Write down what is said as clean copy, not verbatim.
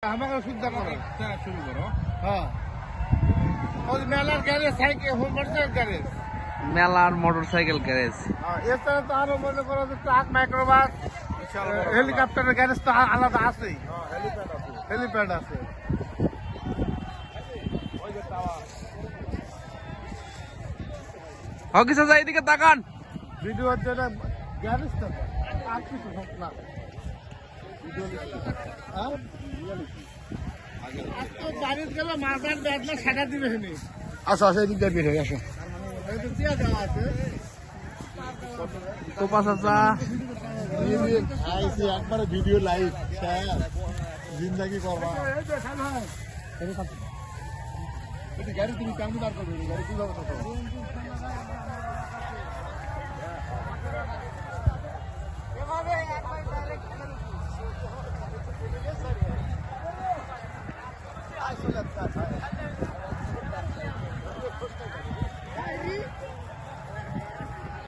আমাকে শুদ্ধ করো শুরু করো। হ্যাঁ ওই মেলার গ্যারেজ সাইকেল মোটরসাইকেল গ্যারেজ মেলার মোটরসাইকেল গ্যারেজ। এছাড়া তো আরো মনে করো যে ট্রাক মাইক্রোবাস হেলিকপ্টারের গ্যারেজ তো আলাদা আছেই, হেলিপ্যাড আছে। হকি চাচা এদিকে তাকান। ভিডিওর যেটা গ্যারেজ তো আর কিছু হোক না। বাড়িতে গেলে মাথার ব্যাগটা সাদা দিবে নি। আসো আসো এদিক দিয়ে বের হয়ে আসো। দিয়ে দেওয়া আছে তোপা চাচা আইসি একবারে ভিডিও লাইভ জিন্দাগি করবা। গাড়ি তুমি কেমন দাঁড় করবে? গাড়ি কি যাবো তো